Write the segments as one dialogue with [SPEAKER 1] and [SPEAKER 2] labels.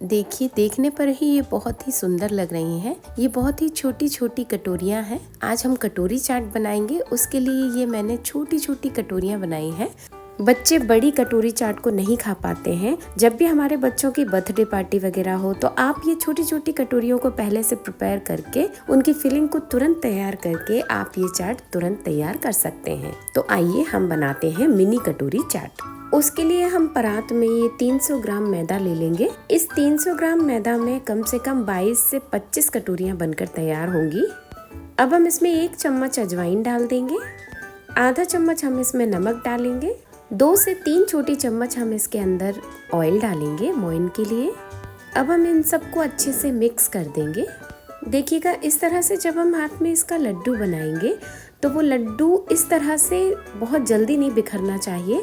[SPEAKER 1] देखिए, देखने पर ही ये बहुत ही सुंदर लग रही हैं। ये बहुत ही छोटी छोटी कटोरियाँ हैं। आज हम कटोरी चाट बनाएंगे। उसके लिए ये मैंने छोटी छोटी कटोरियाँ बनाई हैं। बच्चे बड़ी कटोरी चाट को नहीं खा पाते हैं। जब भी हमारे बच्चों की बर्थडे पार्टी वगैरह हो तो आप ये छोटी छोटी कटोरियों को पहले से प्रिपेयर करके उनकी फिलिंग को तुरंत तैयार करके आप ये चाट तुरंत तैयार कर सकते हैं। तो आइए हम बनाते हैं मिनी कटोरी चाट। उसके लिए हम परात में ये 300 ग्राम मैदा ले लेंगे। इस 300 ग्राम मैदा में कम से कम 22 से 25 कटोरियाँ बनकर तैयार होंगी। अब हम इसमें 1 चम्मच अजवाइन डाल देंगे। आधा चम्मच हम इसमें नमक डालेंगे। 2 से 3 छोटी चम्मच हम इसके अंदर ऑयल डालेंगे मोइन के लिए। अब हम इन सबको अच्छे से मिक्स कर देंगे। देखिएगा, इस तरह से जब हम हाथ में इसका लड्डू बनाएंगे तो वो लड्डू इस तरह से बहुत जल्दी नहीं बिखरना चाहिए,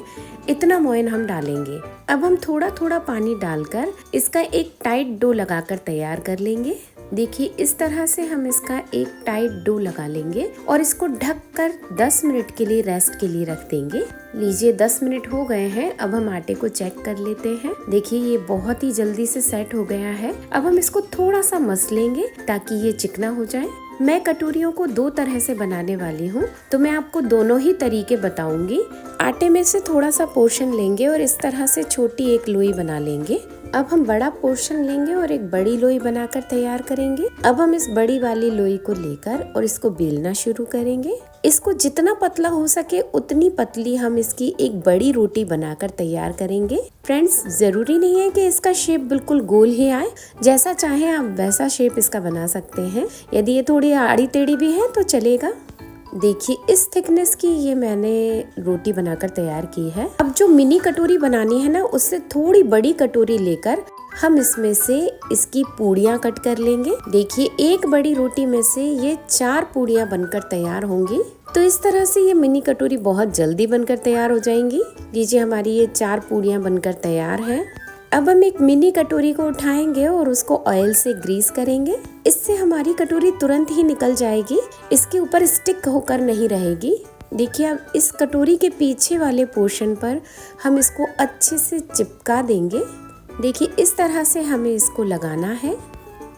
[SPEAKER 1] इतना मोइन हम डालेंगे। अब हम थोड़ा थोड़ा पानी डालकर इसका एक टाइट डो लगाकर तैयार कर लेंगे। देखिए, इस तरह से हम इसका एक टाइट डो लगा लेंगे और इसको ढककर 10 मिनट के लिए रेस्ट के लिए रख देंगे। लीजिए, 10 मिनट हो गए हैं। अब हम आटे को चेक कर लेते हैं। देखिए, ये बहुत ही जल्दी से सेट हो गया है। अब हम इसको थोड़ा सा मस लेंगे ताकि ये चिकना हो जाए। मैं कटोरियों को 2 तरह से बनाने वाली हूँ, तो मैं आपको दोनों ही तरीके बताऊंगी। आटे में से थोड़ा सा पोर्शन लेंगे और इस तरह से छोटी एक लोई बना लेंगे। अब हम बड़ा पोर्शन लेंगे और एक बड़ी लोई बनाकर तैयार करेंगे। अब हम इस बड़ी वाली लोई को लेकर और इसको बेलना शुरू करेंगे। इसको जितना पतला हो सके उतनी पतली हम इसकी एक बड़ी रोटी बनाकर तैयार करेंगे। फ्रेंड्स, जरूरी नहीं है कि इसका शेप बिल्कुल गोल ही आए, जैसा चाहे आप वैसा शेप इसका बना सकते हैं। यदि ये थोड़ी आड़ी टेढ़ी भी है तो चलेगा। देखिए, इस थिकनेस की ये मैंने रोटी बनाकर तैयार की है। अब जो मिनी कटोरी बनानी है ना, उससे थोड़ी बड़ी कटोरी लेकर हम इसमें से इसकी पूड़ियाँ कट कर लेंगे। देखिए, एक बड़ी रोटी में से ये 4 पूड़ियाँ बनकर तैयार होंगी। तो इस तरह से ये मिनी कटोरी बहुत जल्दी बनकर तैयार हो जाएंगी। लीजिए, हमारी ये 4 पूड़ियाँ बनकर तैयार हैं। अब हम एक मिनी कटोरी को उठाएंगे और उसको ऑयल से ग्रीस करेंगे। इससे हमारी कटोरी तुरंत ही निकल जाएगी, इसके ऊपर स्टिक होकर नहीं रहेगी। देखिए, अब इस कटोरी के पीछे वाले पोर्शन पर हम इसको अच्छे से चिपका देंगे। देखिए, इस तरह से हमें इसको लगाना है।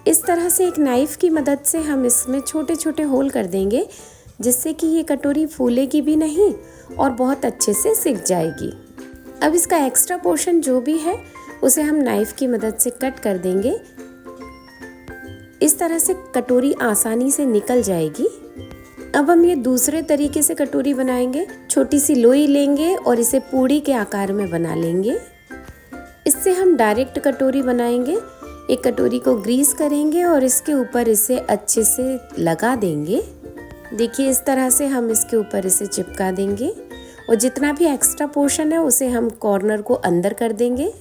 [SPEAKER 1] इस तरह से एक नाइफ की मदद से हम इसमें छोटे छोटे होल कर देंगे, जिससे कि ये कटोरी फूलेगी भी नहीं और बहुत अच्छे से सिक जाएगी। अब इसका एक्स्ट्रा पोर्शन जो भी है उसे हम नाइफ की मदद से कट कर देंगे। इस तरह से कटोरी आसानी से निकल जाएगी। अब हम ये दूसरे तरीके से कटोरी बनाएंगे। छोटी सी लोई लेंगे और इसे पूड़ी के आकार में बना लेंगे। इससे हम डायरेक्ट कटोरी बनाएंगे। एक कटोरी को ग्रीस करेंगे और इसके ऊपर इसे अच्छे से लगा देंगे। देखिए, इस तरह से हम इसके ऊपर इसे चिपका देंगे और जितना भी एक्स्ट्रा पोर्शन है उसे हम कॉर्नर को अंदर कर देंगे।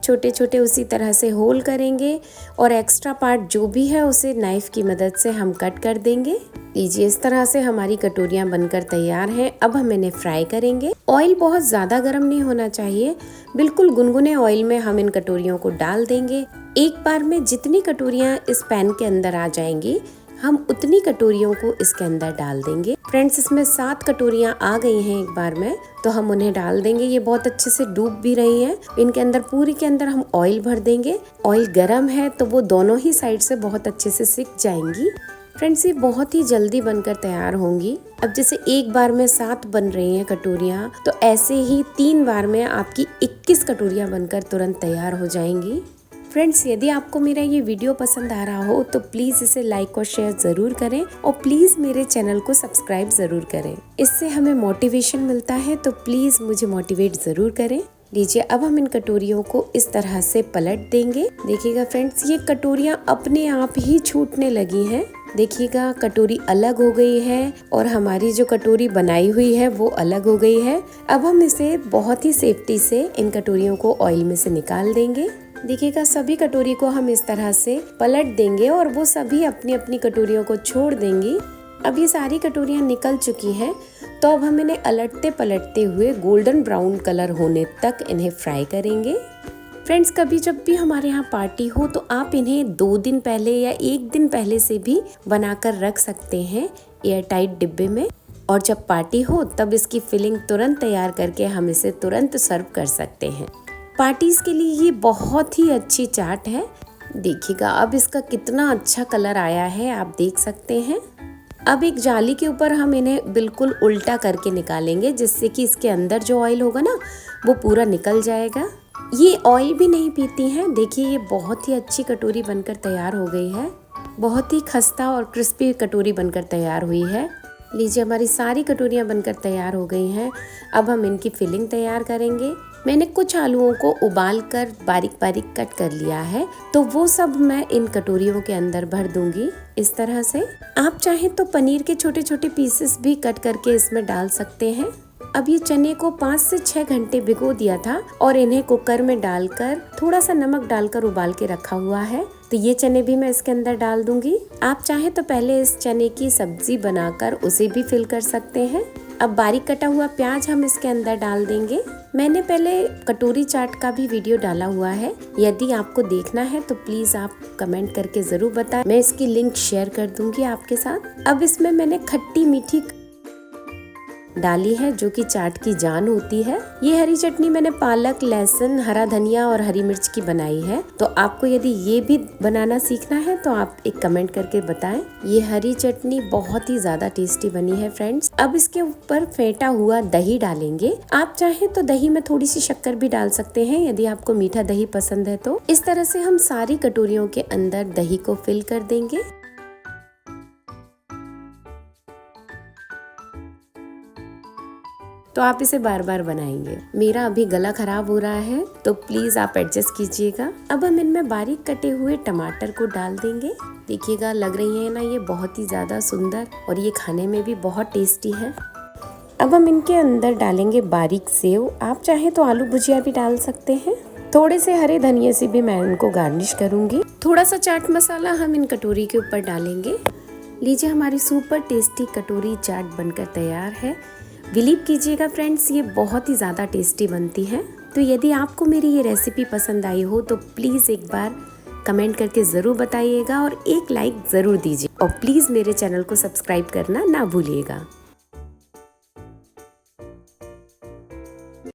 [SPEAKER 1] छोटे छोटे उसी तरह से होल करेंगे और एक्स्ट्रा पार्ट जो भी है उसे नाइफ की मदद से हम कट कर देंगे। लीजिए, इस तरह से हमारी कटोरियाँ बनकर तैयार हैं। अब हम इन्हें फ्राई करेंगे। ऑयल बहुत ज़्यादा गर्म नहीं होना चाहिए, बिल्कुल गुनगुने ऑयल में हम इन कटोरियों को डाल देंगे। एक बार में जितनी कटोरियाँ इस पैन के अंदर आ जाएंगी, हम उतनी कटोरियों को इसके अंदर डाल देंगे। फ्रेंड्स, इसमें 7 कटोरियाँ आ गई हैं एक बार में, तो हम उन्हें डाल देंगे। ये बहुत अच्छे से डूब भी रही हैं। इनके अंदर पूरी के अंदर हम ऑयल भर देंगे। ऑयल गरम है तो वो दोनों ही साइड से बहुत अच्छे से सिक जाएंगी। फ्रेंड्स, ये बहुत ही जल्दी बनकर तैयार होंगी। अब जैसे एक बार में 7 बन रही हैं कटोरियाँ, तो ऐसे ही 3 बार में आपकी 21 कटोरियाँ बनकर तुरंत तैयार हो जाएंगी। फ्रेंड्स, यदि आपको मेरा ये वीडियो पसंद आ रहा हो तो प्लीज़ इसे लाइक और शेयर ज़रूर करें और प्लीज़ मेरे चैनल को सब्सक्राइब ज़रूर करें। इससे हमें मोटिवेशन मिलता है, तो प्लीज़ मुझे मोटिवेट ज़रूर करें। लीजिए, अब हम इन कटोरियों को इस तरह से पलट देंगे। देखिएगा फ्रेंड्स, ये कटोरियाँ अपने आप ही छूटने लगी हैं। देखिएगा, कटोरी अलग हो गई है और हमारी जो कटोरी बनाई हुई है वो अलग हो गई है। अब हम इसे बहुत ही सेफ्टी से इन कटोरियों को ऑयल में से निकाल देंगे। देखिएगा, सभी कटोरी को हम इस तरह से पलट देंगे और वो सभी अपनी अपनी कटोरियों को छोड़ देंगी। अब ये सारी कटोरियाँ निकल चुकी हैं, तो अब हम इन्हें अलटते पलटते हुए गोल्डन ब्राउन कलर होने तक इन्हें फ्राई करेंगे। फ्रेंड्स, कभी जब भी हमारे यहाँ पार्टी हो तो आप इन्हें 2 दिन पहले या 1 दिन पहले से भी बनाकर रख सकते हैं एयर टाइट डिब्बे में, और जब पार्टी हो तब इसकी फिलिंग तुरंत तैयार करके हम इसे तुरंत सर्व कर सकते हैं। पार्टीज के लिए ये बहुत ही अच्छी चाट है। देखिएगा अब इसका कितना अच्छा कलर आया है, आप देख सकते हैं। अब एक जाली के ऊपर हम इन्हें बिल्कुल उल्टा करके निकालेंगे, जिससे कि इसके अंदर जो ऑयल होगा ना वो पूरा निकल जाएगा। ये ऑयल भी नहीं पीती हैं। देखिए ये बहुत ही अच्छी कटोरी बनकर तैयार हो गई है। बहुत ही खस्ता और क्रिस्पी कटोरी बनकर तैयार हुई है। लीजिए हमारी सारी कटोरियाँ बनकर तैयार हो गई हैं। अब हम इनकी फिलिंग तैयार करेंगे। मैंने कुछ आलूओं को उबालकर बारीक बारीक कट कर लिया है, तो वो सब मैं इन कटोरियों के अंदर भर दूंगी इस तरह से। आप चाहें तो पनीर के छोटे छोटे पीसेस भी कट करके इसमें डाल सकते हैं। अब ये चने को 5 से 6 घंटे भिगो दिया था और इन्हें कुकर में डालकर थोड़ा सा नमक डालकर उबाल के रखा हुआ है। तो ये चने भी मैं इसके अंदर डाल दूंगी। आप चाहें तो पहले इस चने की सब्जी बनाकर उसे भी फिल कर सकते हैं। अब बारीक कटा हुआ प्याज हम इसके अंदर डाल देंगे। मैंने पहले कटोरी चाट का भी वीडियो डाला हुआ है, यदि आपको देखना है तो प्लीज आप कमेंट करके जरूर बताएं, मैं इसकी लिंक शेयर कर दूंगी आपके साथ। अब इसमें मैंने खट्टी मीठी डाली है जो कि चाट की जान होती है। ये हरी चटनी मैंने पालक, लहसुन, हरा धनिया और हरी मिर्च की बनाई है। तो आपको यदि ये भी बनाना सीखना है तो आप एक कमेंट करके बताएं। ये हरी चटनी बहुत ही ज्यादा टेस्टी बनी है फ्रेंड्स। अब इसके ऊपर फेंटा हुआ दही डालेंगे। आप चाहें तो दही में थोड़ी सी शक्कर भी डाल सकते हैं यदि आपको मीठा दही पसंद है तो। इस तरह से हम सारी कटोरियों के अंदर दही को फिल कर देंगे। तो आप इसे बार बार बनाएंगे। मेरा अभी गला खराब हो रहा है तो प्लीज आप एडजस्ट कीजिएगा। अब हम इनमें बारीक कटे हुए टमाटर को डाल देंगे। देखिएगा लग रही है ना ये बहुत ही ज्यादा सुंदर, और ये खाने में भी बहुत टेस्टी है। अब हम इनके अंदर डालेंगे बारीक सेव। आप चाहें तो आलू भुजिया भी डाल सकते हैं। थोड़े से हरे धनिये से भी मैं इनको गार्निश करूंगी। थोड़ा सा चाट मसाला हम इन कटोरी के ऊपर डालेंगे। लीजिए हमारी सुपर टेस्टी कटोरी चाट बनकर तैयार है। बिलीव कीजिएगा फ्रेंड्स, ये बहुत ही ज़्यादा टेस्टी बनती है। तो यदि आपको मेरी ये रेसिपी पसंद आई हो तो प्लीज़ एक बार कमेंट करके ज़रूर बताइएगा और एक लाइक ज़रूर दीजिए, और प्लीज़ मेरे चैनल को सब्सक्राइब करना ना भूलिएगा।